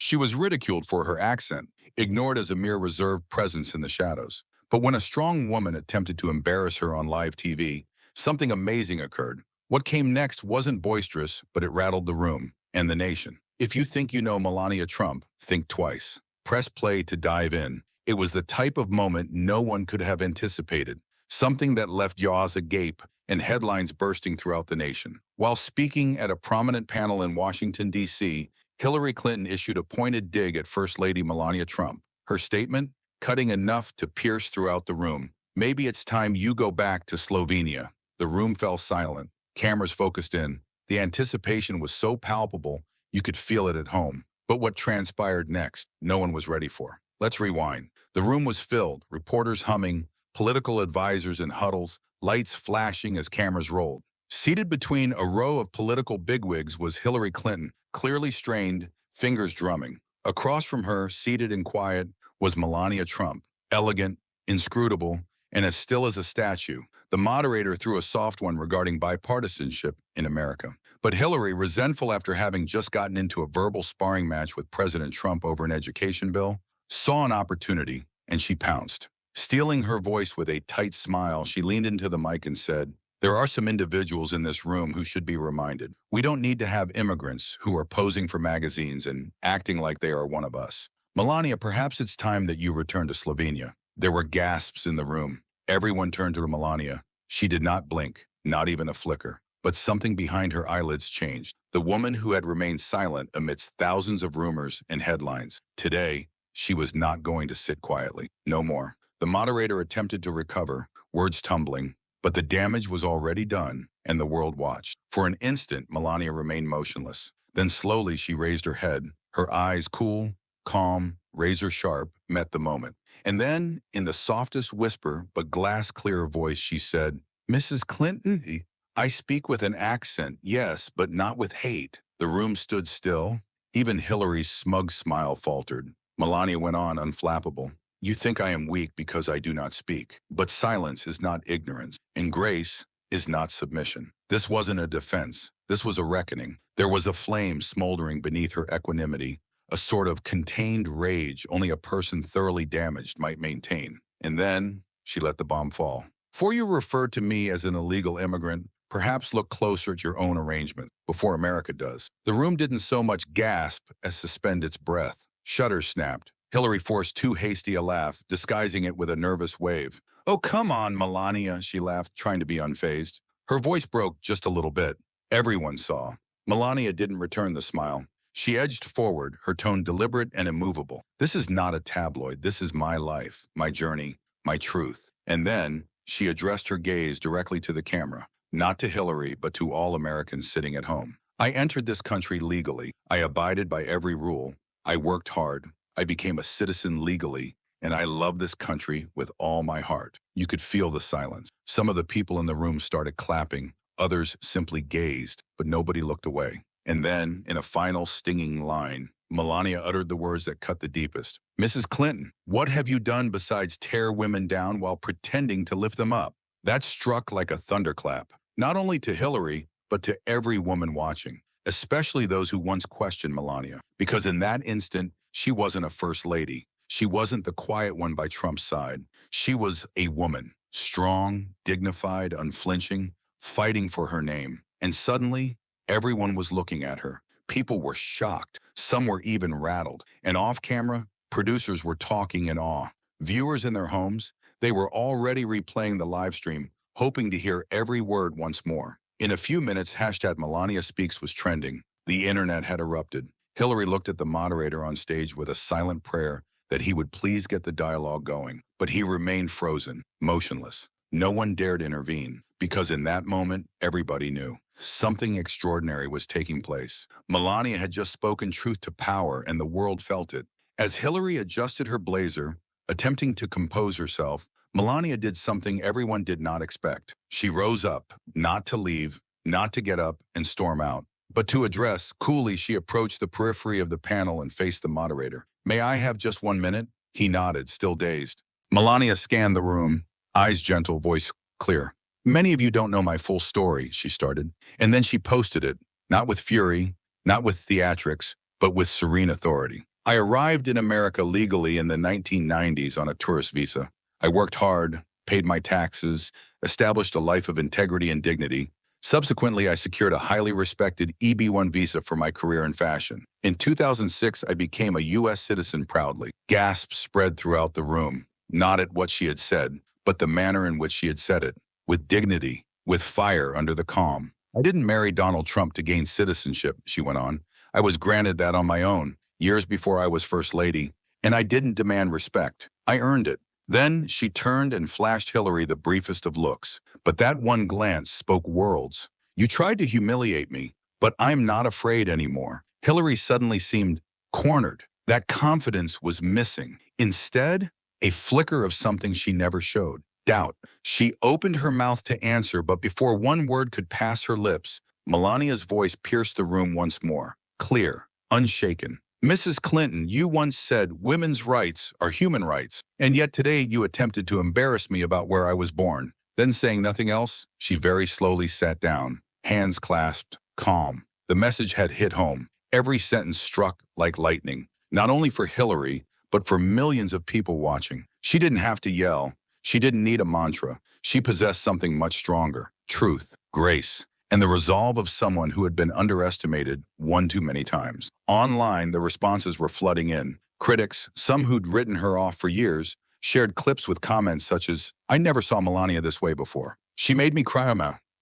She was ridiculed for her accent, ignored as a mere reserved presence in the shadows. But when a strong woman attempted to embarrass her on live TV, something amazing occurred. What came next wasn't boisterous, but it rattled the room and the nation. If you think you know Melania Trump, think twice. Press play to dive in. It was the type of moment no one could have anticipated, something that left jaws agape and headlines bursting throughout the nation. While speaking at a prominent panel in Washington, D.C., Hillary Clinton issued a pointed dig at First Lady Melania Trump. Her statement, cutting enough to pierce throughout the room. Maybe it's time you go back to Slovenia. The room fell silent. Cameras focused in. The anticipation was so palpable, you could feel it at home. But what transpired next, no one was ready for. Let's rewind. The room was filled, reporters humming, political advisors in huddles, lights flashing as cameras rolled. Seated between a row of political bigwigs was Hillary Clinton, clearly strained, fingers drumming. Across from her, seated and quiet, was Melania Trump, elegant, inscrutable, and as still as a statue. The moderator threw a soft one regarding bipartisanship in America. But Hillary, resentful after having just gotten into a verbal sparring match with President Trump over an education bill, saw an opportunity, and she pounced. Steeling her voice with a tight smile, she leaned into the mic and said, "There are some individuals in this room who should be reminded. We don't need to have immigrants who are posing for magazines and acting like they are one of us. Melania, perhaps it's time that you return to Slovenia." There were gasps in the room. Everyone turned to Melania. She did not blink, not even a flicker. But something behind her eyelids changed. The woman who had remained silent amidst thousands of rumors and headlines. Today, she was not going to sit quietly. No more. The moderator attempted to recover, words tumbling, but the damage was already done, and the world watched. For an instant, Melania remained motionless. Then slowly she raised her head. Her eyes, cool, calm, razor-sharp, met the moment. And then, in the softest whisper but glass-clear voice, she said, "Mrs. Clinton, I speak with an accent, yes, but not with hate." The room stood still. Even Hillary's smug smile faltered. Melania went on, unflappable. "You think I am weak because I do not speak. But silence is not ignorance, and grace is not submission." This wasn't a defense. This was a reckoning. There was a flame smoldering beneath her equanimity, a sort of contained rage only a person thoroughly damaged might maintain. And then she let the bomb fall. "Before you refer to me as an illegal immigrant, perhaps look closer at your own arrangement before America does." The room didn't so much gasp as suspend its breath. Shutters snapped. Hillary forced too hasty a laugh, disguising it with a nervous wave. "Oh, come on, Melania," she laughed, trying to be unfazed. Her voice broke just a little bit. Everyone saw. Melania didn't return the smile. She edged forward, her tone deliberate and immovable. "This is not a tabloid. This is my life, my journey, my truth." And then she addressed her gaze directly to the camera, not to Hillary, but to all Americans sitting at home. "I entered this country legally. I abided by every rule. I worked hard. I became a citizen legally, and I love this country with all my heart." You could feel the silence. Some of the people in the room started clapping. Others simply gazed, but nobody looked away. And then, in a final stinging line, Melania uttered the words that cut the deepest. "Mrs. Clinton, what have you done besides tear women down while pretending to lift them up?" That struck like a thunderclap, not only to Hillary, but to every woman watching, especially those who once questioned Melania. Because in that instant, she wasn't a first lady. She wasn't the quiet one by Trump's side. She was a woman, strong, dignified, unflinching, fighting for her name. And suddenly, everyone was looking at her. People were shocked. Some were even rattled. And off camera, producers were talking in awe. Viewers in their homes, they were already replaying the live stream, hoping to hear every word once more. In a few minutes, hashtag Melania Speaks was trending. The internet had erupted. Hillary looked at the moderator on stage with a silent prayer that he would please get the dialogue going. But he remained frozen, motionless. No one dared intervene, because in that moment, everybody knew. Something extraordinary was taking place. Melania had just spoken truth to power, and the world felt it. As Hillary adjusted her blazer, attempting to compose herself, Melania did something everyone did not expect. She rose up, not to leave, not to get up and storm out, but to address. Coolly, she approached the periphery of the panel and faced the moderator. "May I have just 1 minute?" He nodded, still dazed. Melania scanned the room, eyes gentle, voice clear. "Many of you don't know my full story," she started. And then she posted it, not with fury, not with theatrics, but with serene authority. I arrived in America legally in the 1990s on a tourist visa. I worked hard, paid my taxes, established a life of integrity and dignity. Subsequently, I secured a highly respected EB-1 visa for my career in fashion. In 2006, I became a U.S. citizen proudly. Gasps spread throughout the room, not at what she had said, but the manner in which she had said it, with dignity, with fire under the calm. I didn't marry Donald Trump to gain citizenship, she went on. I was granted that on my own, years before I was First Lady, and I didn't demand respect. I earned it. Then she turned and flashed Hillary the briefest of looks. But that one glance spoke worlds. You tried to humiliate me, but I'm not afraid anymore. Hillary suddenly seemed cornered. That confidence was missing. Instead, a flicker of something she never showed. Doubt. She opened her mouth to answer, but before one word could pass her lips, Melania's voice pierced the room once more. Clear, unshaken. Mrs. Clinton, you once said women's rights are human rights, and yet today you attempted to embarrass me about where I was born. Then saying nothing else, she very slowly sat down, hands clasped, calm. The message had hit home. Every sentence struck like lightning, not only for Hillary, but for millions of people watching. She didn't have to yell. She didn't need a mantra. She possessed something much stronger: truth, grace, and the resolve of someone who had been underestimated one too many times. Online, the responses were flooding in. Critics, some who'd written her off for years, shared clips with comments such as, "I never saw Melania this way before. She made me cry.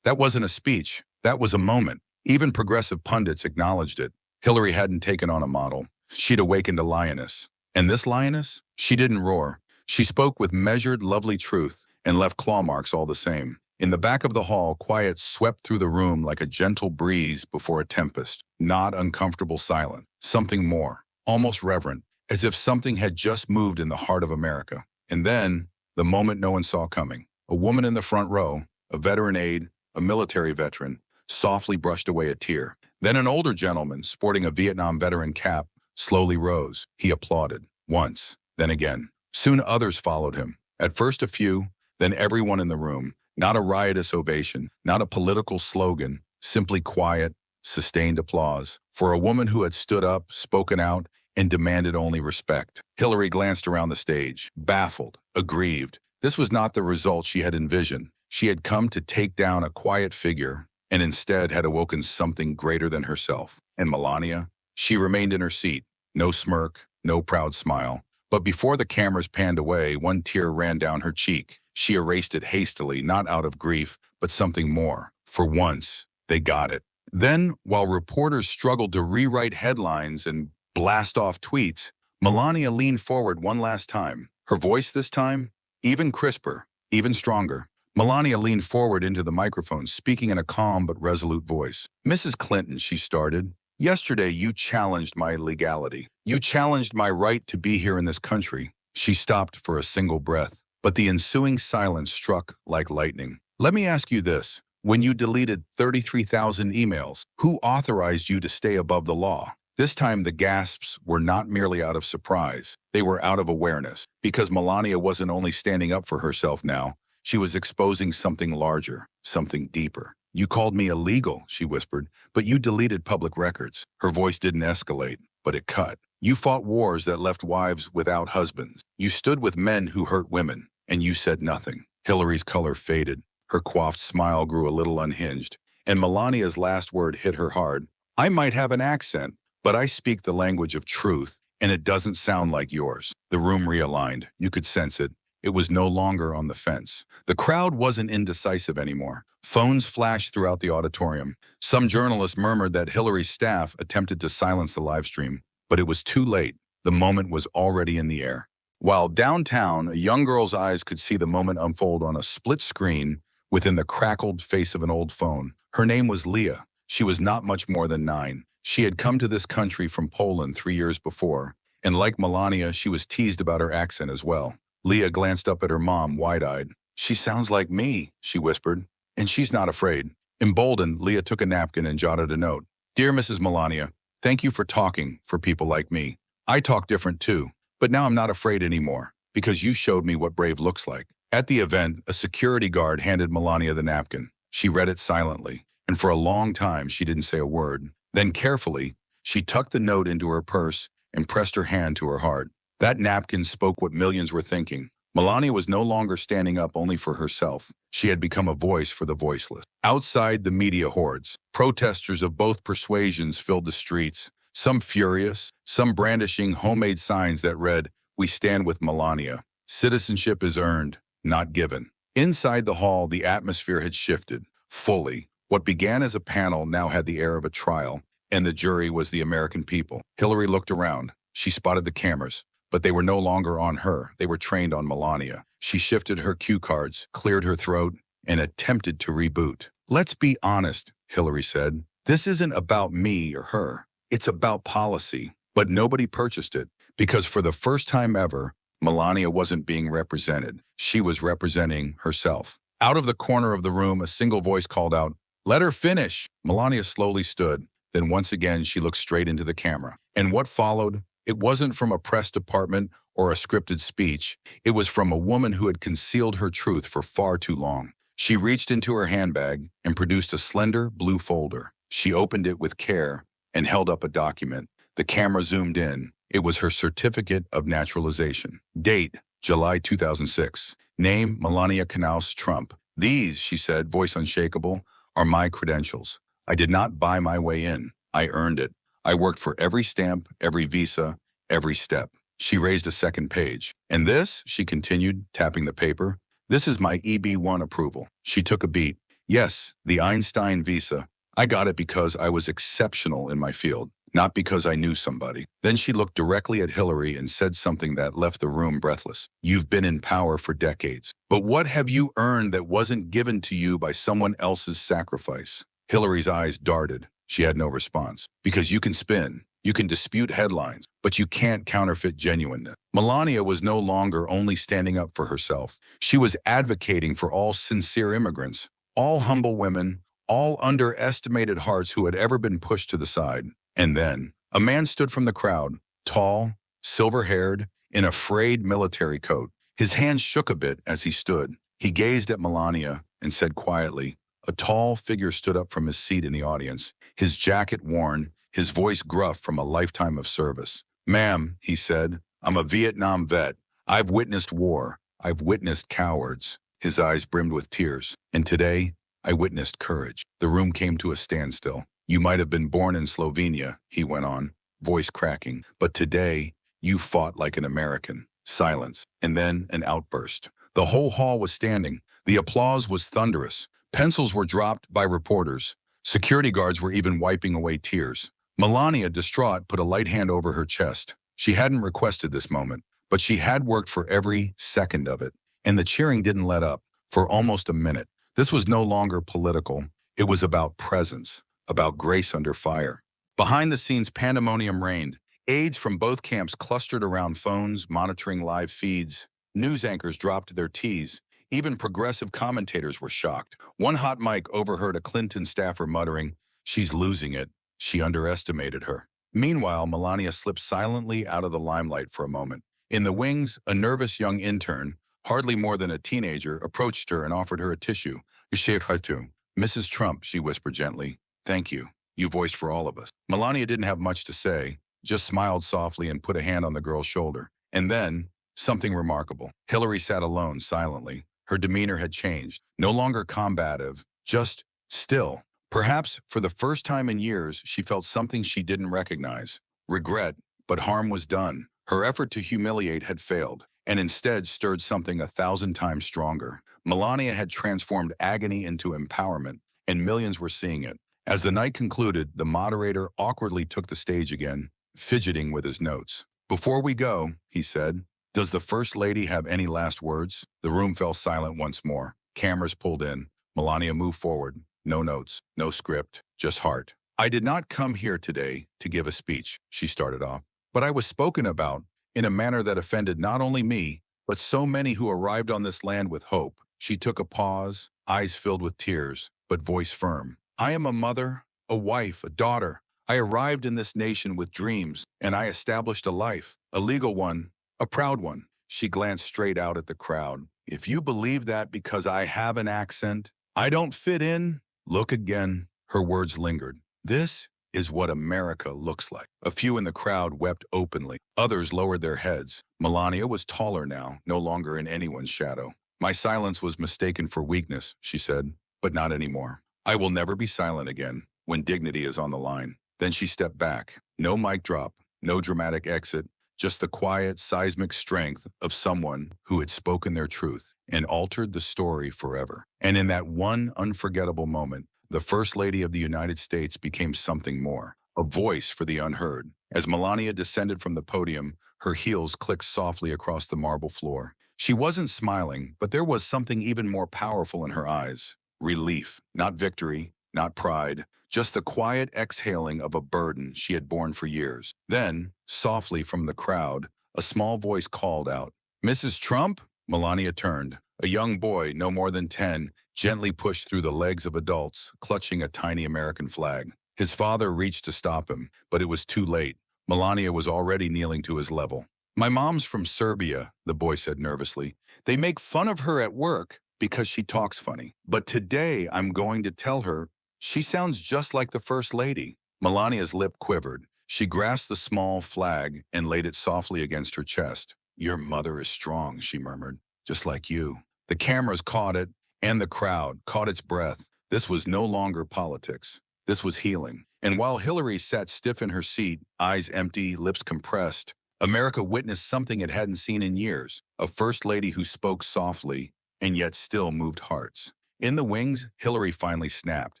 That wasn't a speech. That was a moment." Even progressive pundits acknowledged it. Hillary hadn't taken on a model. She'd awakened a lioness. And this lioness? She didn't roar. She spoke with measured, lovely truth and left claw marks all the same. In the back of the hall, quiet swept through the room like a gentle breeze before a tempest. Not uncomfortable silence. Something more, almost reverent, as if something had just moved in the heart of America. And then, the moment no one saw coming. A woman in the front row, a veteran aide, a military veteran, softly brushed away a tear. Then an older gentleman, sporting a Vietnam veteran cap, slowly rose. He applauded. Once, then again. Soon others followed him. At first a few, then everyone in the room. Not a riotous ovation, not a political slogan, simply quiet, sustained applause for a woman who had stood up, spoken out, and demanded only respect. Hillary glanced around the stage, baffled, aggrieved. This was not the result she had envisioned. She had come to take down a quiet figure and instead had awoken something greater than herself. And Melania? She remained in her seat, no smirk, no proud smile. But before the cameras panned away, one tear ran down her cheek. She erased it hastily, not out of grief, but something more. For once, they got it. Then, while reporters struggled to rewrite headlines and blast off tweets, Melania leaned forward one last time. Her voice this time, even crisper, even stronger. Melania leaned forward into the microphone, speaking in a calm but resolute voice. "Mrs. Clinton," she started, "yesterday you challenged my legality. You challenged my right to be here in this country." She stopped for a single breath, but the ensuing silence struck like lightning. "Let me ask you this. When you deleted 33,000 emails, who authorized you to stay above the law?" This time the gasps were not merely out of surprise. They were out of awareness, because Melania wasn't only standing up for herself now, she was exposing something larger, something deeper. "You called me illegal," she whispered, "but you deleted public records." Her voice didn't escalate, but it cut. "You fought wars that left wives without husbands. You stood with men who hurt women, and you said nothing." Hillary's color faded. Her coiffed smile grew a little unhinged, and Melania's last word hit her hard. "I might have an accent, but I speak the language of truth, and it doesn't sound like yours." The room realigned. You could sense it. It was no longer on the fence. The crowd wasn't indecisive anymore. Phones flashed throughout the auditorium. Some journalists murmured that Hillary's staff attempted to silence the live stream, but it was too late. The moment was already in the air. While downtown, a young girl's eyes could see the moment unfold on a split screen within the crackled face of an old phone. Her name was Leah. She was not much more than 9. She had come to this country from Poland 3 years before, and like Melania, she was teased about her accent as well. Leah glanced up at her mom, wide-eyed. "She sounds like me," she whispered, "and she's not afraid." Emboldened, Leah took a napkin and jotted a note. "Dear Mrs. Melania, thank you for talking for people like me. I talk different too, but now I'm not afraid anymore, because you showed me what brave looks like." At the event, a security guard handed Melania the napkin. She read it silently, and for a long time she didn't say a word. Then carefully, she tucked the note into her purse and pressed her hand to her heart. That napkin spoke what millions were thinking. Melania was no longer standing up only for herself. She had become a voice for the voiceless. Outside the media hordes, protesters of both persuasions filled the streets, some furious, some brandishing homemade signs that read, "We stand with Melania. Citizenship is earned, not given." Inside the hall, the atmosphere had shifted, fully. What began as a panel now had the air of a trial, and the jury was the American people. Hillary looked around. She spotted the cameras, but they were no longer on her. They were trained on Melania. She shifted her cue cards, cleared her throat, and attempted to reboot. "Let's be honest," Hillary said. "This isn't about me or her. It's about policy." But nobody purchased it, because for the first time ever, Melania wasn't being represented. She was representing herself. Out of the corner of the room, a single voice called out, "Let her finish." Melania slowly stood. Then once again, she looked straight into the camera. And what followed? It wasn't from a press department or a scripted speech. It was from a woman who had concealed her truth for far too long. She reached into her handbag and produced a slender blue folder. She opened it with care and held up a document. The camera zoomed in. It was her certificate of naturalization. Date, July 2006. Name, Melania Trump. "These," she said, voice unshakable, "are my credentials. I did not buy my way in. I earned it. I worked for every stamp, every visa, every step." She raised a second page. "And this," she continued, tapping the paper, "this is my EB-1 approval." She took a beat. "Yes, the Einstein visa. I got it because I was exceptional in my field, not because I knew somebody." Then she looked directly at Hillary and said something that left the room breathless. "You've been in power for decades. But what have you earned that wasn't given to you by someone else's sacrifice?" Hillary's eyes darted. She had no response. "Because you can spin, you can dispute headlines, but you can't counterfeit genuineness." Melania was no longer only standing up for herself. She was advocating for all sincere immigrants, all humble women, all underestimated hearts who had ever been pushed to the side. And then, a man stood from the crowd, tall, silver-haired, in a frayed military coat. His hands shook a bit as he stood. He gazed at Melania and said quietly. A tall figure stood up from his seat in the audience, his jacket worn, his voice gruff from a lifetime of service. "Ma'am," he said, "I'm a Vietnam vet. I've witnessed war. I've witnessed cowards." His eyes brimmed with tears. "And today, I witnessed courage." The room came to a standstill. "You might have been born in Slovenia," he went on, voice cracking, "but today, you fought like an American." Silence, and then an outburst. The whole hall was standing. The applause was thunderous. Pencils were dropped by reporters. Security guards were even wiping away tears. Melania, distraught, put a light hand over her chest. She hadn't requested this moment, but she had worked for every second of it. And the cheering didn't let up for almost a minute. This was no longer political. It was about presence, about grace under fire. Behind the scenes, pandemonium reigned. Aides from both camps clustered around phones, monitoring live feeds. News anchors dropped their teas. Even progressive commentators were shocked. One hot mic overheard a Clinton staffer muttering, "She's losing it. She underestimated her." Meanwhile, Melania slipped silently out of the limelight for a moment. In the wings, a nervous young intern, hardly more than a teenager, approached her and offered her a tissue. "Mrs. Trump," she whispered gently, "thank you. You voiced for all of us." Melania didn't have much to say, just smiled softly and put a hand on the girl's shoulder. And then, something remarkable. Hillary sat alone, silently. Her demeanor had changed. No longer combative, just still. Perhaps for the first time in years, she felt something she didn't recognize. Regret, but harm was done. Her effort to humiliate had failed, and instead stirred something 1,000 times stronger. Melania had transformed agony into empowerment, and millions were seeing it. As the night concluded, the moderator awkwardly took the stage again, fidgeting with his notes. "Before we go," he said, "does the First Lady have any last words?" The room fell silent once more. Cameras pulled in. Melania moved forward. No notes, no script, just heart. "I did not come here today to give a speech," she started off. "But I was spoken about in a manner that offended not only me, but so many who arrived on this land with hope." She took a pause, eyes filled with tears, but voice firm. "I am a mother, a wife, a daughter. I arrived in this nation with dreams, and I established a life, a legal one, a proud one." She glanced straight out at the crowd. "If you believe that because I have an accent, I don't fit in, look again." Her words lingered. "This is what America looks like." A few in the crowd wept openly. Others lowered their heads. Melania was taller now, no longer in anyone's shadow. "My silence was mistaken for weakness," she said, "but not anymore. I will never be silent again when dignity is on the line." Then she stepped back. No mic drop, no dramatic exit, just the quiet, seismic strength of someone who had spoken their truth and altered the story forever. And in that one unforgettable moment, the First Lady of the United States became something more, a voice for the unheard. As Melania descended from the podium, her heels clicked softly across the marble floor. She wasn't smiling, but there was something even more powerful in her eyes. Relief, not victory, not pride, just the quiet exhaling of a burden she had borne for years. Then, softly from the crowd, a small voice called out, "Mrs. Trump?" Melania turned. A young boy, no more than 10, gently pushed through the legs of adults, clutching a tiny American flag. His father reached to stop him, but it was too late. Melania was already kneeling to his level. "My mom's from Serbia," the boy said nervously. "They make fun of her at work because she talks funny. But today I'm going to tell her she sounds just like the First Lady." Melania's lip quivered. She grasped the small flag and laid it softly against her chest. "Your mother is strong," she murmured, "just like you." The cameras caught it, and the crowd caught its breath. This was no longer politics. This was healing. And while Hillary sat stiff in her seat, eyes empty, lips compressed, America witnessed something it hadn't seen in years, a First Lady who spoke softly and yet still moved hearts. In the wings, Hillary finally snapped.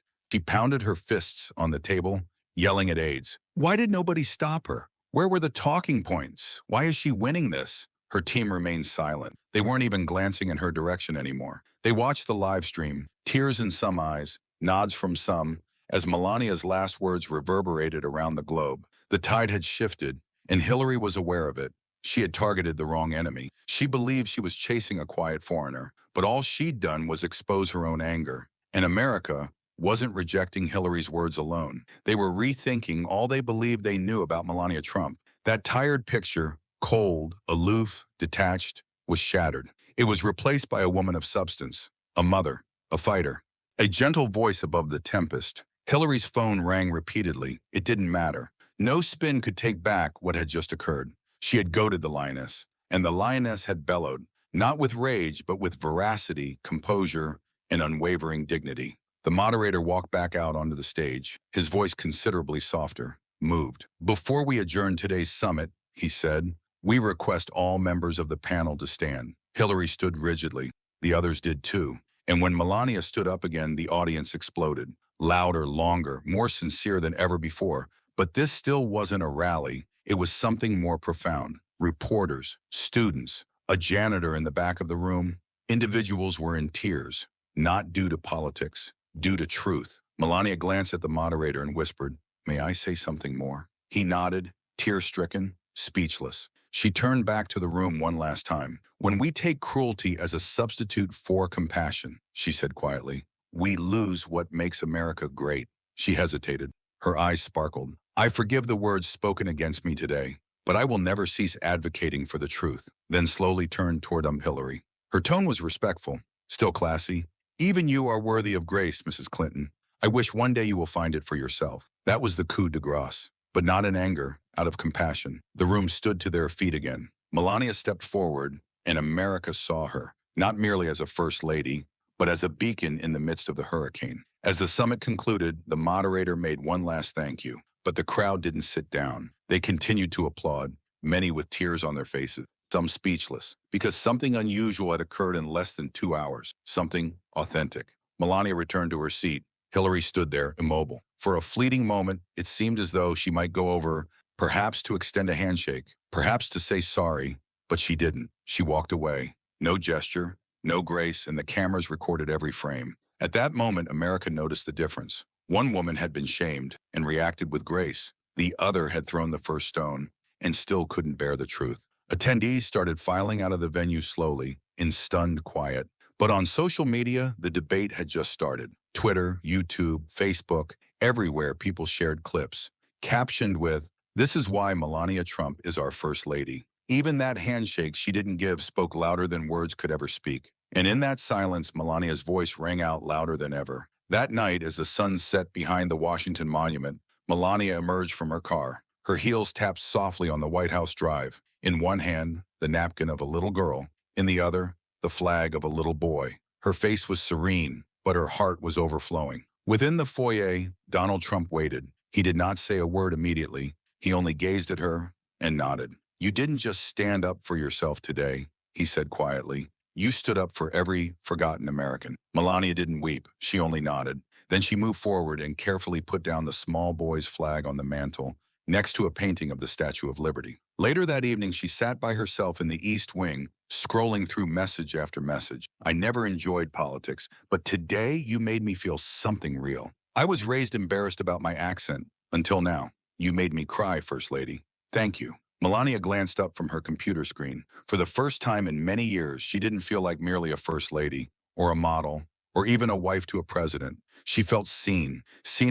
She pounded her fists on the table, yelling at aides. Why did nobody stop her? Where were the talking points? Why is she winning this? Her team remained silent. They weren't even glancing in her direction anymore. They watched the live stream, tears in some eyes, nods from some, as Melania's last words reverberated around the globe. The tide had shifted, and Hillary was aware of it. She had targeted the wrong enemy. She believed she was chasing a quiet foreigner, but all she'd done was expose her own anger. And America wasn't rejecting Hillary's words alone. They were rethinking all they believed they knew about Melania Trump. That tired picture, cold, aloof, detached, was shattered. It was replaced by a woman of substance, a mother, a fighter, a gentle voice above the tempest. Hillary's phone rang repeatedly. It didn't matter. No spin could take back what had just occurred. She had goaded the lioness, and the lioness had bellowed, not with rage, but with veracity, composure, and unwavering dignity. The moderator walked back out onto the stage, his voice considerably softer, moved. "Before we adjourn today's summit," he said, "we request all members of the panel to stand." Hillary stood rigidly. The others did too. And when Melania stood up again, the audience exploded. Louder, longer, more sincere than ever before. But this still wasn't a rally. It was something more profound. Reporters, students, a janitor in the back of the room. Individuals were in tears, not due to politics, due to truth. Melania glanced at the moderator and whispered, "May I say something more?" He nodded, tear-stricken, speechless. She turned back to the room one last time. "When we take cruelty as a substitute for compassion," she said quietly, "we lose what makes America great." She hesitated. Her eyes sparkled. "I forgive the words spoken against me today, but I will never cease advocating for the truth." Then slowly turned toward Hillary. Her tone was respectful, still classy. "Even you are worthy of grace, Mrs. Clinton. I wish one day you will find it for yourself." That was the coup de grace, but not in anger, out of compassion. The room stood to their feet again. Melania stepped forward, and America saw her, not merely as a first lady, but as a beacon in the midst of the hurricane. As the summit concluded, the moderator made one last thank you, but the crowd didn't sit down. They continued to applaud, many with tears on their faces, some speechless, because something unusual had occurred in less than 2 hours, something authentic. Melania returned to her seat. Hillary stood there, immobile. For a fleeting moment, it seemed as though she might go over, perhaps to extend a handshake, perhaps to say sorry, but she didn't. She walked away. No gesture, no grace, and the cameras recorded every frame. At that moment, America noticed the difference. One woman had been shamed and reacted with grace. The other had thrown the first stone and still couldn't bear the truth. Attendees started filing out of the venue slowly, in stunned quiet. But on social media, the debate had just started. Twitter, YouTube, Facebook, everywhere people shared clips, captioned with, "This is why Melania Trump is our First Lady." Even that handshake she didn't give spoke louder than words could ever speak. And in that silence, Melania's voice rang out louder than ever. That night, as the sun set behind the Washington Monument, Melania emerged from her car. Her heels tapped softly on the White House drive. In one hand, the napkin of a little girl. In the other, the flag of a little boy. Her face was serene, but her heart was overflowing. Within the foyer, Donald Trump waited. He did not say a word immediately. He only gazed at her and nodded. "You didn't just stand up for yourself today," he said quietly. "You stood up for every forgotten American." Melania didn't weep. She only nodded. Then she moved forward and carefully put down the small boy's flag on the mantel, next to a painting of the Statue of Liberty. Later that evening, she sat by herself in the East Wing, scrolling through message after message. "I never enjoyed politics, but today you made me feel something real. I was raised embarrassed about my accent, until now. You made me cry, First Lady. Thank you." Melania glanced up from her computer screen. For the first time in many years, she didn't feel like merely a first lady, or a model, or even a wife to a president. She felt seen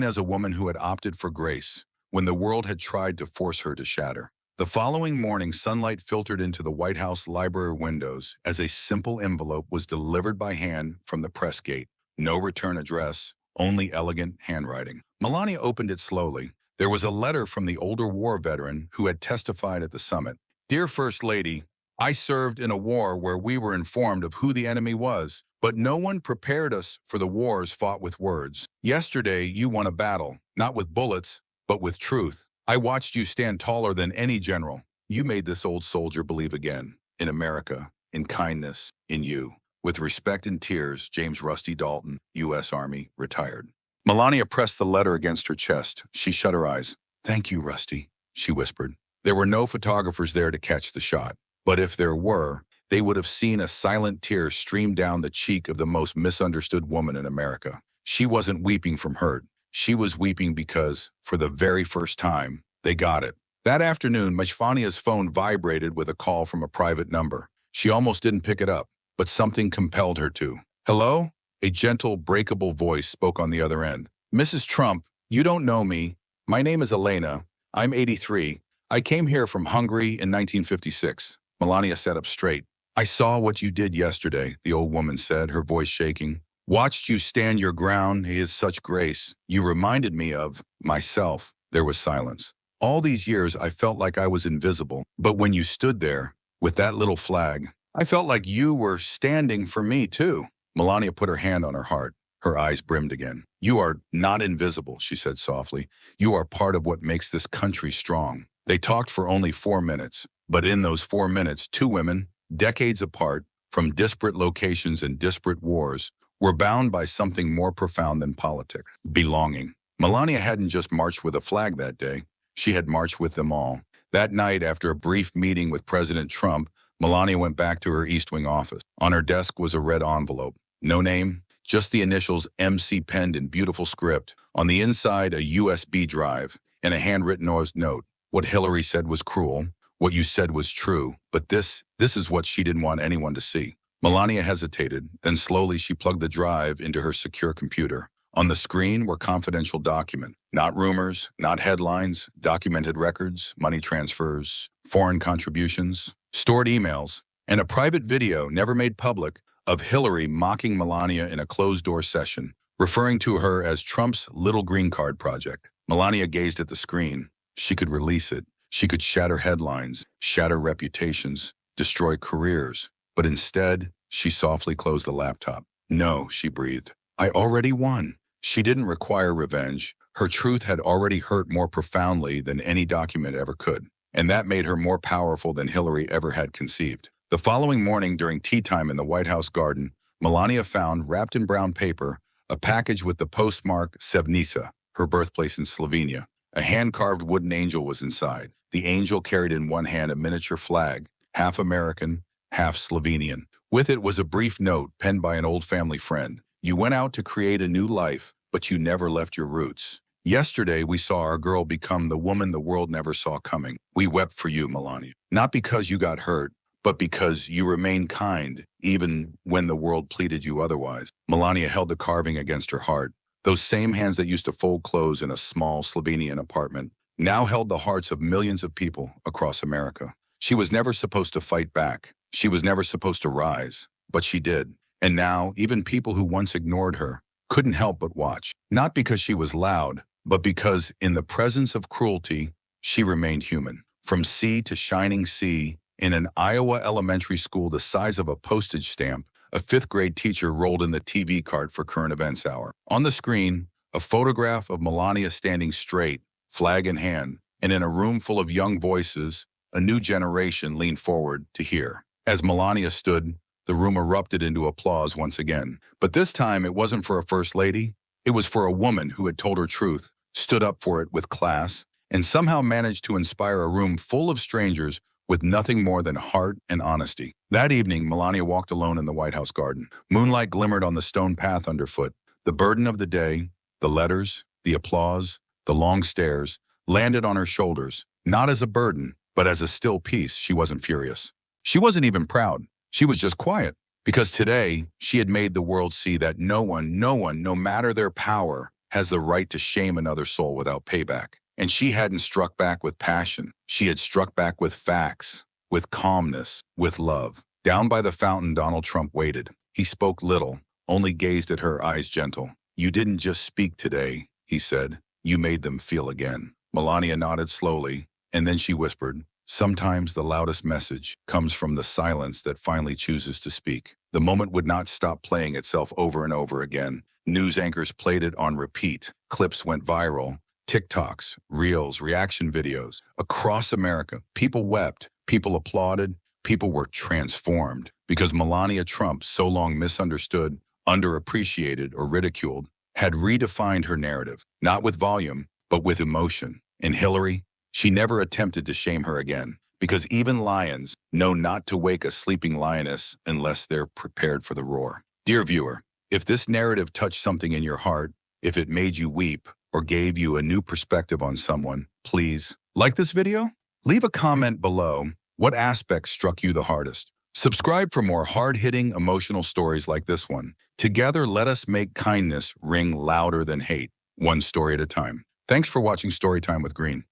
as a woman who had opted for grace, when the world had tried to force her to shatter. The following morning, sunlight filtered into the White House library windows as a simple envelope was delivered by hand from the press gate. No return address, only elegant handwriting. Melania opened it slowly. There was a letter from the older war veteran who had testified at the summit. "Dear First Lady, I served in a war where we were informed of who the enemy was, but no one prepared us for the wars fought with words. Yesterday, you won a battle, not with bullets, but with truth. I watched you stand taller than any general. You made this old soldier believe again, in America, in kindness, in you. With respect and tears, James Rusty Dalton, U.S. Army, retired." Melania pressed the letter against her chest. She shut her eyes. "Thank you, Rusty," she whispered. There were no photographers there to catch the shot, but if there were, they would have seen a silent tear stream down the cheek of the most misunderstood woman in America. She wasn't weeping from hurt. She was weeping because, for the very first time, they got it. That afternoon, Melania's phone vibrated with a call from a private number. She almost didn't pick it up, but something compelled her to. "Hello?" A gentle, breakable voice spoke on the other end. "Mrs. Trump, you don't know me. My name is Elena. I'm 83. I came here from Hungary in 1956. Melania sat up straight. "I saw what you did yesterday," the old woman said, her voice shaking. "Watched you stand your ground. He is such grace. You reminded me of myself." There was silence. "All these years, I felt like I was invisible. But when you stood there, with that little flag, I felt like you were standing for me, too." Melania put her hand on her heart. Her eyes brimmed again. "You are not invisible," she said softly. "You are part of what makes this country strong." They talked for only 4 minutes. But in those 4 minutes, two women, decades apart, from disparate locations and disparate wars, were bound by something more profound than politics: belonging. Melania hadn't just marched with a flag that day. She had marched with them all. That night, after a brief meeting with President Trump, Melania went back to her East Wing office. On her desk was a red envelope. No name, just the initials MC penned in beautiful script. On the inside, a USB drive and a handwritten note. "What Hillary said was cruel. What you said was true. But this is what she didn't want anyone to see." Melania hesitated. Then slowly she plugged the drive into her secure computer. On the screen were confidential documents. Not rumors, not headlines, documented records, money transfers, foreign contributions, stored emails, and a private video never made public of Hillary mocking Melania in a closed-door session, referring to her as Trump's little green card project. Melania gazed at the screen. She could release it. She could shatter headlines, shatter reputations, destroy careers. But instead, she softly closed the laptop. "No," she breathed. "I already won." She didn't require revenge. Her truth had already hurt more profoundly than any document ever could. And that made her more powerful than Hillary ever had conceived. The following morning, during tea time in the White House garden, Melania found, wrapped in brown paper, a package with the postmark Sevnica, her birthplace in Slovenia. A hand-carved wooden angel was inside. The angel carried in one hand a miniature flag, half American, half Slovenian. With it was a brief note penned by an old family friend. "You went out to create a new life, but you never left your roots. Yesterday, we saw our girl become the woman the world never saw coming. We wept for you, Melania. Not because you got hurt, but because you remained kind, even when the world pleaded you otherwise." Melania held the carving against her heart. Those same hands that used to fold clothes in a small Slovenian apartment now held the hearts of millions of people across America. She was never supposed to fight back. She was never supposed to rise, but she did. And now, even people who once ignored her couldn't help but watch. Not because she was loud, but because in the presence of cruelty, she remained human. From sea to shining sea, in an Iowa elementary school the size of a postage stamp, a fifth-grade teacher rolled in the TV cart for current events hour. On the screen, a photograph of Melania standing straight, flag in hand, and in a room full of young voices, a new generation leaned forward to hear. As Melania stood, the room erupted into applause once again. But this time, it wasn't for a first lady. It was for a woman who had told her truth, stood up for it with class, and somehow managed to inspire a room full of strangers with nothing more than heart and honesty. That evening, Melania walked alone in the White House garden. Moonlight glimmered on the stone path underfoot. The burden of the day, the letters, the applause, the long stares, landed on her shoulders, not as a burden, but as a still peace. She wasn't furious. She wasn't even proud. She was just quiet. Because today, she had made the world see that no one, no matter their power, has the right to shame another soul without payback. And she hadn't struck back with passion. She had struck back with facts, with calmness, with love. Down by the fountain, Donald Trump waited. He spoke little, only gazed at her, eyes gentle. "You didn't just speak today," he said. "You made them feel again." Melania nodded slowly, and then she whispered, "Sometimes the loudest message comes from the silence that finally chooses to speak." The moment would not stop playing itself over and over again. News anchors played it on repeat. Clips went viral. TikToks, Reels, reaction videos. Across America, people wept, people applauded, people were transformed because Melania Trump, so long misunderstood, underappreciated, or ridiculed, had redefined her narrative, not with volume, but with emotion. And Hillary, she never attempted to shame her again, because even lions know not to wake a sleeping lioness unless they're prepared for the roar. Dear viewer, if this narrative touched something in your heart, if it made you weep, or gave you a new perspective on someone, please like this video? Leave a comment below. What aspects struck you the hardest? Subscribe for more hard-hitting, emotional stories like this one. Together, let us make kindness ring louder than hate, one story at a time. Thanks for watching Storytime with Green.